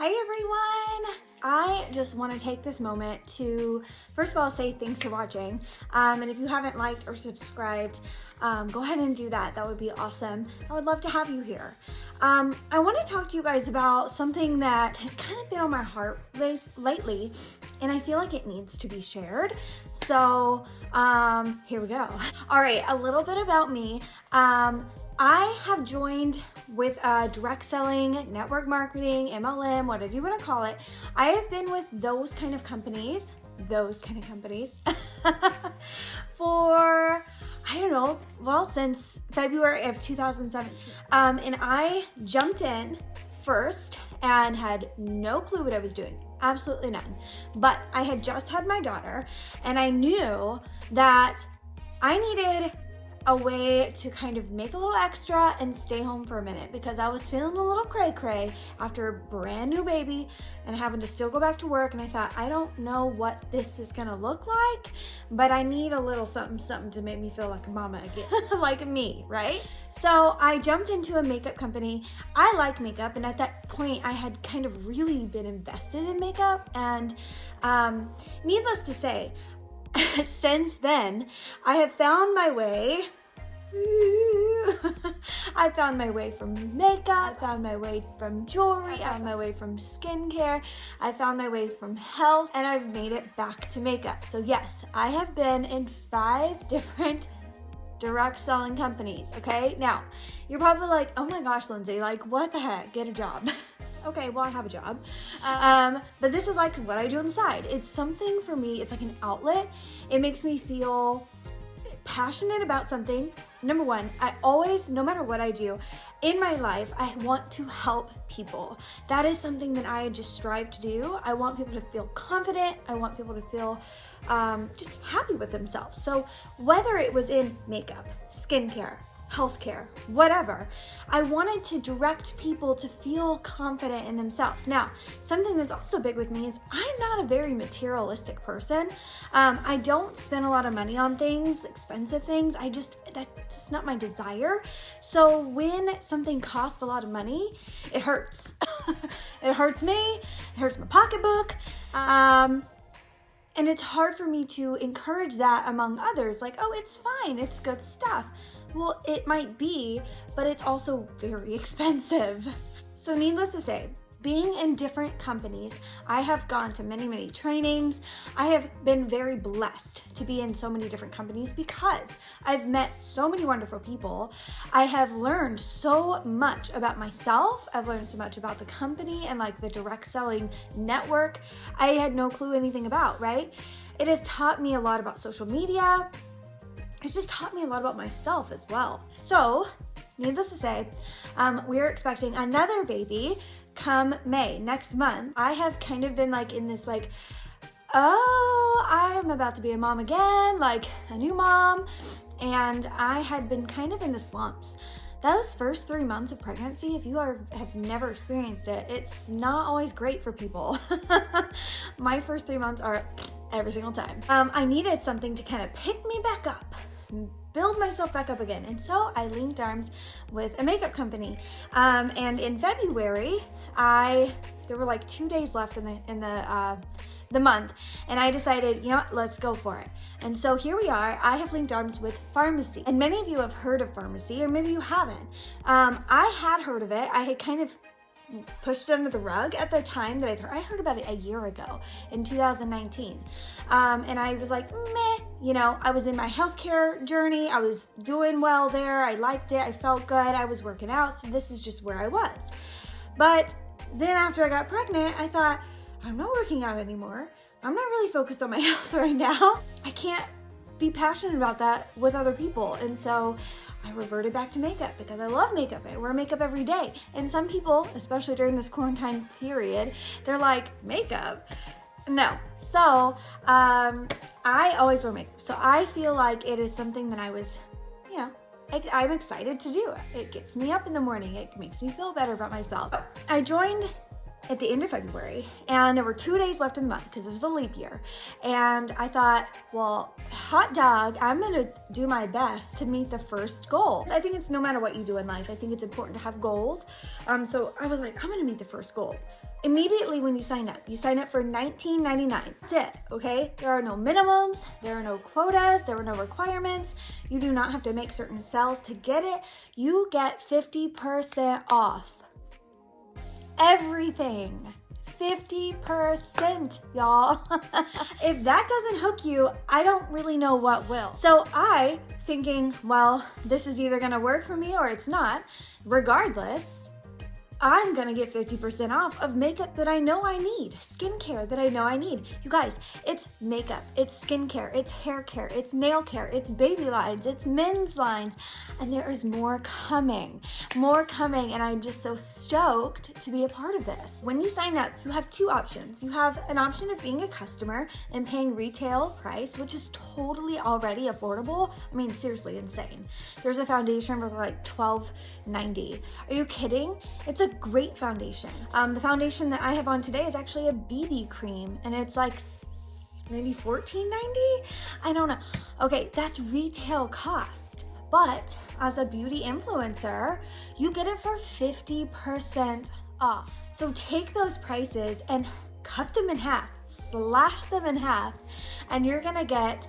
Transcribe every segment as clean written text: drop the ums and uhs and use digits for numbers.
Hey everyone! I just want to take this moment to, first of all, say thanks for watching. And if you haven't liked or subscribed, go ahead and do that. That would be awesome. I would love to have you here. I want to talk to you guys about something that has kind of been on my heart lately, and I feel like it needs to be shared. So here we go. All right, a little bit about me. I have joined with direct selling, network marketing, MLM, whatever you want to call it. I have been with those kind of companies for, I don't know, well, since February of 2017. And I jumped in first and had no clue what I was doing. Absolutely none. But I had just had my daughter, and I knew that I needed a way to kind of make a little extra and stay home for a minute, because I was feeling a little cray-cray after a brand new baby and having to still go back to work. And I thought, I don't know what this is gonna look like, but I need a little something to make me feel like a mama again, like me, right? So I jumped into a makeup company. I like makeup, and at that point I had kind of really been invested in makeup, and needless to say, since then, I have found my way. I found my way from makeup, I found my way from jewelry, I found my way from skincare, I found my way from health, and I've made it back to makeup. So yes, I have been in 5 different direct selling companies, okay? Now, you're probably like, oh my gosh, Lindsay, like what the heck, get a job. Okay, well, I have a job. But this is like what I do on the side. It's something for me, it's like an outlet. It makes me feel passionate about something. Number one, I always, no matter what I do in my life, I want to help people. That is something that I just strive to do. I want people to feel confident. I want people to feel just happy with themselves. So whether it was in makeup, skincare, healthcare, whatever, I wanted to direct people to feel confident in themselves. Now, something that's also big with me is I'm not a very materialistic person. I don't spend a lot of money on things, expensive things. That's not my desire. So when something costs a lot of money, it hurts. It hurts me, it hurts my pocketbook. And it's hard for me to encourage that among others. Like, oh, it's fine, it's good stuff. Well, it might be, but it's also very expensive. So needless to say, being in different companies, I have gone to many, many trainings. I have been very blessed to be in so many different companies because I've met so many wonderful people. I have learned so much about myself. I've learned so much about the company and like the direct selling network I had no clue anything about, right? It has taught me a lot about social media. It's just taught me a lot about myself as well. So, needless to say, we're expecting another baby come May, next month. I have kind of been like in this like, oh, I'm about to be a mom again, like a new mom. And I had been kind of in the slumps. Those first 3 months of pregnancy, if you have never experienced it, it's not always great for people. My first 3 months are every single time. I needed something to kind of pick me back up, build myself back up again. And so I linked arms with a makeup company. And in February, there were like 2 days left in the month, and I decided, you know what, let's go for it. And so here we are. I have linked arms with FARMASi, and many of you have heard of FARMASi, or maybe you haven't. I had heard of it. I had kind of pushed it under the rug at the time that I heard about it a year ago in 2019. And I was like, meh, you know, I was in my healthcare journey. I was doing well there. I liked it. I felt good. I was working out. So this is just where I was. But then after I got pregnant, I thought, I'm not working out anymore. I'm not really focused on my health right now. I can't be passionate about that with other people. And so I reverted back to makeup because I love makeup. I wear makeup every day. And some people, especially during this quarantine period, they're like, makeup? No. So I always wear makeup. So I feel like it is something that I was, you know, I'm excited to do. It gets me up in the morning. It makes me feel better about myself. I joined at the end of February, and there were 2 days left in the month because it was a leap year. And I thought, well, hot dog, I'm gonna do my best to meet the first goal. I think it's no matter what you do in life, I think it's important to have goals. So I was like, I'm gonna meet the first goal. immediately when you sign up for $19.99. That's it, okay? There are no minimums, there are no quotas, there are no requirements. You do not have to make certain sales to get it. You get 50% off everything. 50%, y'all. If that doesn't hook you, I don't really know what will. So I, thinking, well, this is either gonna work for me or it's not, regardless, I'm gonna get 50% off of makeup that I know I need, skincare that I know I need. You guys, it's makeup, it's skincare, it's hair care, it's nail care, it's baby lines, it's men's lines, and there is more coming, and I'm just so stoked to be a part of this. When you sign up, you have two options. You have an option of being a customer and paying retail price, which is totally already affordable. I mean, seriously insane. There's a foundation for like $12.90. Are you kidding? It's a great foundation. The foundation that I have on today is actually a BB cream, and it's like maybe $14.90? I don't know. Okay, that's retail cost. But as a beauty influencer, you get it for 50% off. So take those prices and cut them in half, slash them in half, and you're gonna get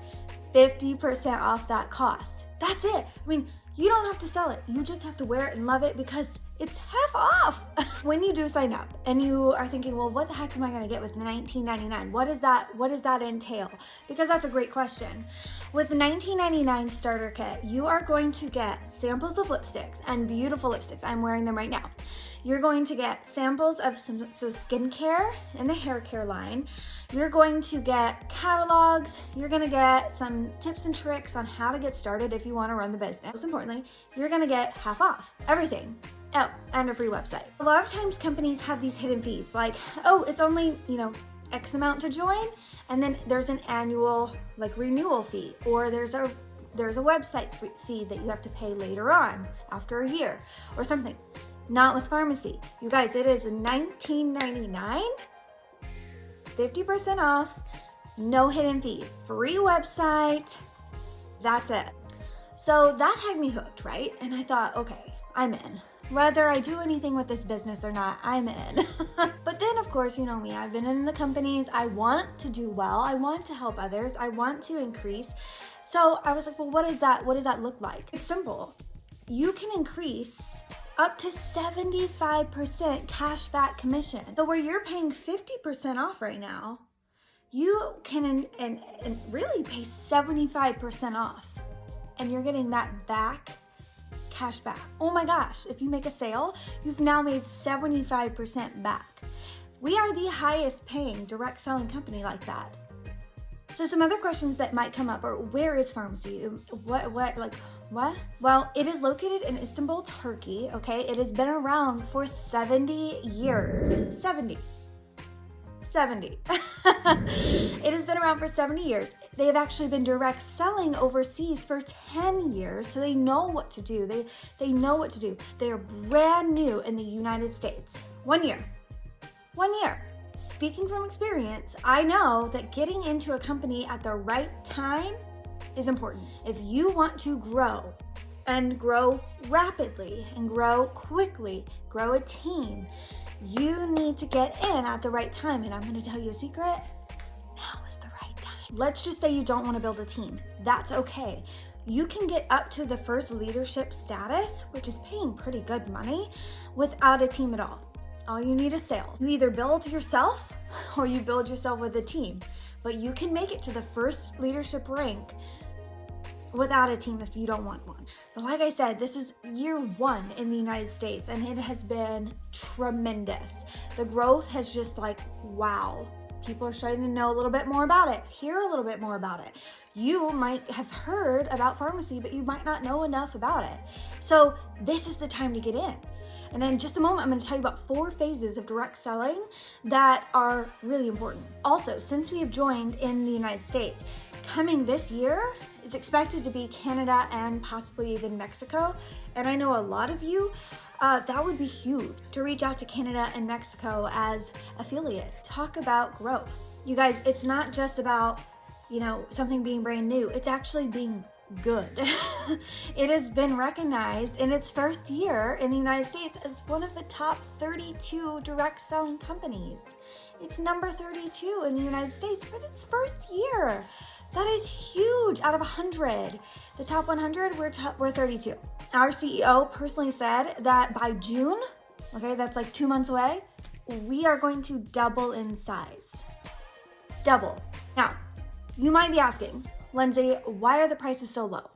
50% off that cost. That's it. I mean, you don't have to sell it. You just have to wear it and love it because it's half off. When you do sign up and you are thinking, well, what the heck am I gonna get with $19.99? What does that entail? Because that's a great question. With the $19.99 starter kit, you are going to get samples of lipsticks, and beautiful lipsticks. I'm wearing them right now. You're going to get samples of some skincare in the hair care line. You're going to get catalogs. You're gonna get some tips and tricks on how to get started if you wanna run the business. Most importantly, you're gonna get half off everything. Oh, and a free website. A lot of times companies have these hidden fees like, oh, it's only, X amount to join, and then there's an annual like renewal fee, or there's a website fee that you have to pay later on after a year or something. Not with FARMASi. You guys, it is $19.99, 50% off, no hidden fees, free website, that's it. So that had me hooked, right? And I thought, okay, I'm in. Whether I do anything with this business or not, I'm in. But then, of course, you know me, I've been in the companies, I want to do well, I want to help others, I want to increase. So I was like, well, what does that look like? It's simple. You can increase up to 75% cash back commission. So where you're paying 50% off right now, you can and really pay 75% off, and you're getting that back, cash back. Oh my gosh, if you make a sale, you've now made 75% back. We are the highest paying direct selling company like that. So some other questions that might come up are, where is FARMASi? What? Well, it is located in Istanbul, Turkey, okay? It has been around for 70 years. 70. It has been around for 70 years. They have actually been direct selling overseas for 10 years, so they know what to do. They know what to do. They are brand new in the United States. 1 year. 1 year. Speaking from experience, I know that getting into a company at the right time is important. If you want to grow and grow rapidly and grow quickly, grow a team, you need to get in at the right time. And I'm going to tell you a secret. Now is the right time. Let's just say you don't want to build a team. That's okay. You can get up to the first leadership status, which is paying pretty good money, without a team at all. All you need is sales. You either build yourself or you build yourself with a team, but you can make it to the first leadership rank without a team if you don't want one. But like I said, this is year 1 in the United States, and it has been tremendous. The growth has just wow. People are starting to know a little bit more about it, hear a little bit more about it. You might have heard about FARMASi, but you might not know enough about it. So this is the time to get in. And in just a moment, I'm going to tell you about 4 phases of direct selling that are really important. Also, since we have joined in the United States, coming this year is expected to be Canada and possibly even Mexico. And I know a lot of you, that would be huge to reach out to Canada and Mexico as affiliates. Talk about growth. You guys, it's not just about, something being brand new. It's actually being good. It has been recognized in its first year in the United States as one of the top 32 direct selling companies. It's number 32 in the United States for its first year. That is huge. Out of 100, the top 100, we're 32. Our CEO personally said that by June, okay, that's like 2 months away, we are going to double in size. Double. Now, you might be asking, Lindsay, why are the prices so low?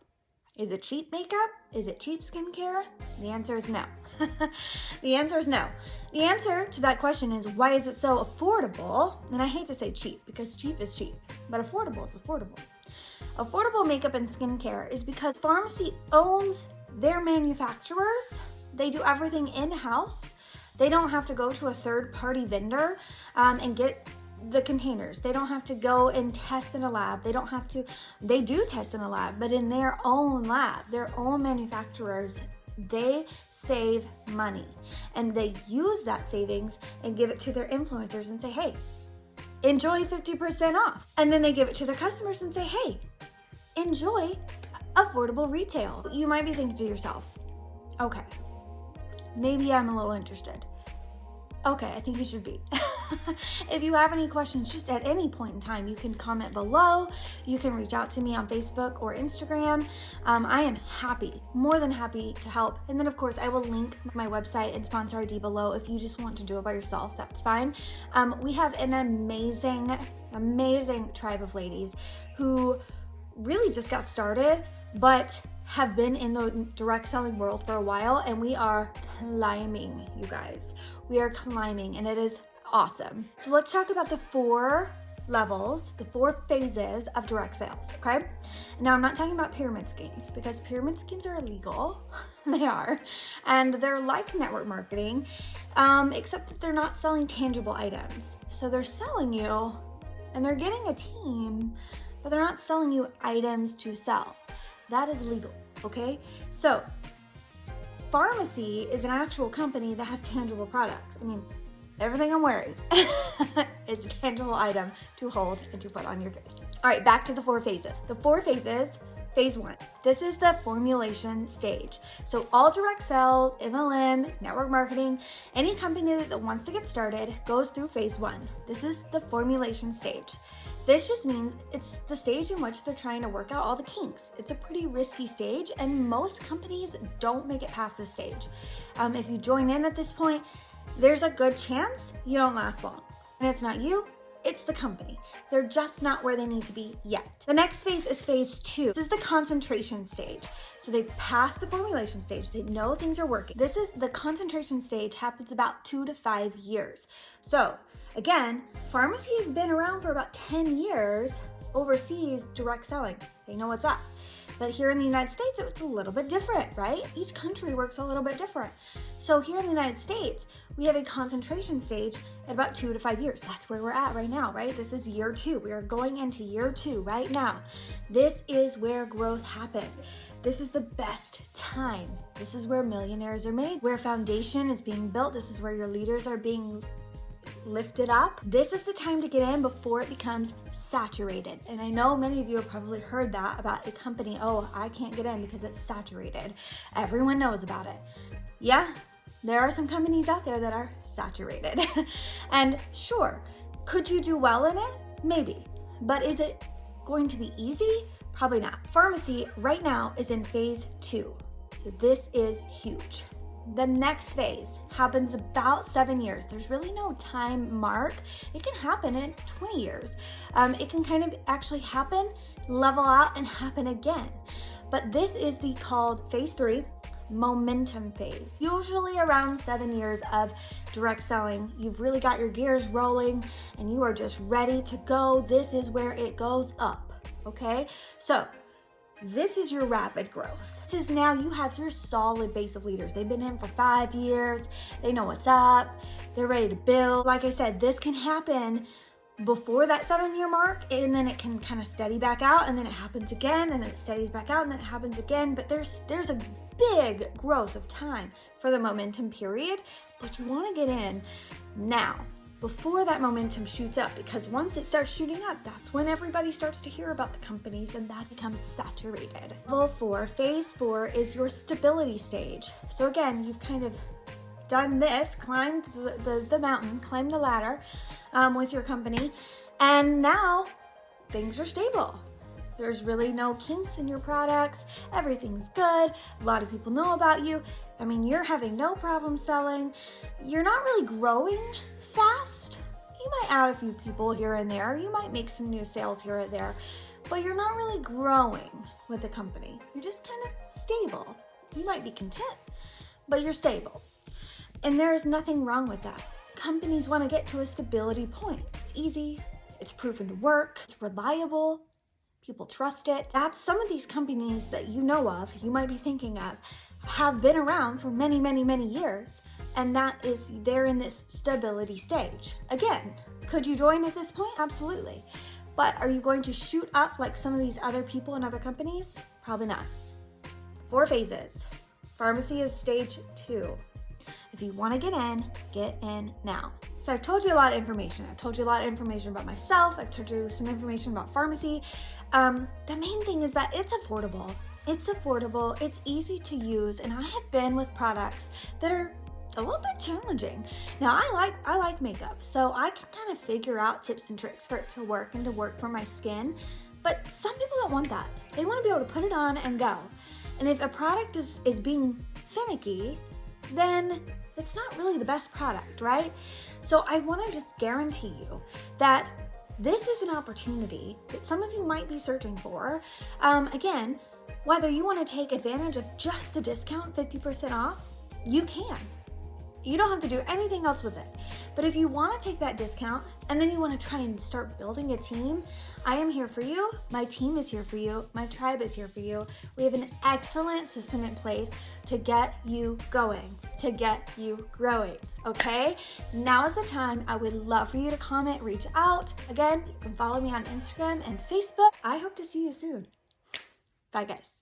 Is it cheap makeup? Is it cheap skincare? The answer is no. The answer is no. The answer to that question is, why is it so affordable? And I hate to say cheap because cheap is cheap, but affordable is affordable. Affordable makeup and skincare is because FARMASi owns their manufacturers. They do everything in-house. They don't have to go to a third-party vendor and get the containers. They don't have to go and test in a lab. They do test in a lab, but in their own lab, their own manufacturers, they save money. And they use that savings and give it to their influencers and say, hey, enjoy 50% off. And then they give it to their customers and say, hey, enjoy affordable retail. You might be thinking to yourself, okay, maybe I'm a little interested. Okay, I think you should be. If you have any questions, just at any point in time, you can comment below. You can reach out to me on Facebook or Instagram. I am happy, more than happy to help. And then of course, I will link my website and sponsor ID below. If you just want to do it by yourself, that's fine. We have an amazing tribe of ladies who really just got started, but have been in the direct selling world for a while, and we are climbing, you guys. We are climbing, and it is awesome. So let's talk about the 4 levels, the 4 phases of direct sales, okay? Now, I'm not talking about pyramid schemes because pyramid schemes are illegal. They are. And they're like network marketing, except that they're not selling tangible items. So they're selling you and they're getting a team, but they're not selling you items to sell. That is legal, okay? So FARMASi is an actual company that has tangible products. I mean, everything I'm wearing is a tangible item to hold and to put on your face. All right, back to the 4 phases. The 4 phases, phase 1. This is the formulation stage. So all direct sales, MLM, network marketing, any company that wants to get started goes through phase 1. This is the formulation stage. This just means it's the stage in which they're trying to work out all the kinks. It's a pretty risky stage, and most companies don't make it past this stage. If you join in at this point, there's a good chance you don't last long. And it's not you, it's the company. They're just not where they need to be yet. The next phase is phase 2. This is the concentration stage. So they've passed the formulation stage. They know things are working. This is the concentration stage, happens about 2 to 5 years. So again, FARMASi has been around for about 10 years overseas direct selling. They know what's up. But here in the United States, it's a little bit different, right? Each country works a little bit different. So here in the United States, we have a concentration stage at about 2 to 5 years. That's where we're at right now, right? This is year 2. We are going into year 2 right now. This is where growth happens. This is the best time. This is where millionaires are made, where foundation is being built. This is where your leaders are being lifted up. This is the time to get in before it becomes saturated. And I know many of you have probably heard that about a company, oh, I can't get in because it's saturated. Everyone knows about it. Yeah, there are some companies out there that are saturated. And sure, could you do well in it? Maybe. But is it going to be easy? Probably not. FARMASi right now is in phase 2. So this is huge. The next phase happens about 7 years. There's really no time mark. It can happen in 20 years. It can kind of actually happen, level out, and happen again. But this is the called phase 3, momentum phase. Usually around 7 years of direct selling, you've really got your gears rolling and you are just ready to go. This is where it goes up, okay? So this is your rapid growth. This is now you have your solid base of leaders. They've been in for 5 years. They know what's up. They're ready to build. Like I said, this can happen before that 7-year mark, and then it can kind of steady back out, and then it happens again, and then it steadies back out, and then it happens again. But there's a big growth of time for the momentum period, but you want to get in now before that momentum shoots up, because once it starts shooting up, that's when everybody starts to hear about the companies and that becomes saturated. Level 4, phase 4 is your stability stage. So again, you've kind of done this, climbed the mountain, climbed the ladder with your company, and now things are stable. There's really no kinks in your products. Everything's good. A lot of people know about you. I mean, you're having no problem selling. You're not really growing fast. You might add a few people here and there. You might make some new sales here and there, but you're not really growing with the company. You're just kind of stable. You might be content, but you're stable. And there is nothing wrong with that. Companies want to get to a stability point. It's easy. It's proven to work. It's reliable. People trust it. That's some of these companies that you know of, you might be thinking of, have been around for many, many, many years. And that is, they're in this stability stage. Again, could you join at this point? Absolutely. But are you going to shoot up like some of these other people in other companies? Probably not. 4 phases. FARMASi is stage 2. If you want to get in now. So I've told you a lot of information. I've told you a lot of information about myself. I've told you some information about FARMASi. The main thing is that it's affordable. It's affordable, it's easy to use, and I have been with products that are a little bit challenging. Now I like makeup, so I can kind of figure out tips and tricks for it to work and to work for my skin, but some people don't want that. They want to be able to put it on and go. And if a product is being finicky, then it's not really the best product, right? So I want to just guarantee you that this is an opportunity that some of you might be searching for. Again, whether you want to take advantage of just the discount, 50% off, you can. You don't have to do anything else with it. But if you want to take that discount and then you want to try and start building a team, I am here for you. My team is here for you. My tribe is here for you. We have an excellent system in place to get you going, to get you growing, okay? Now is the time. I would love for you to comment, reach out. Again, you can follow me on Instagram and Facebook. I hope to see you soon. Bye, guys.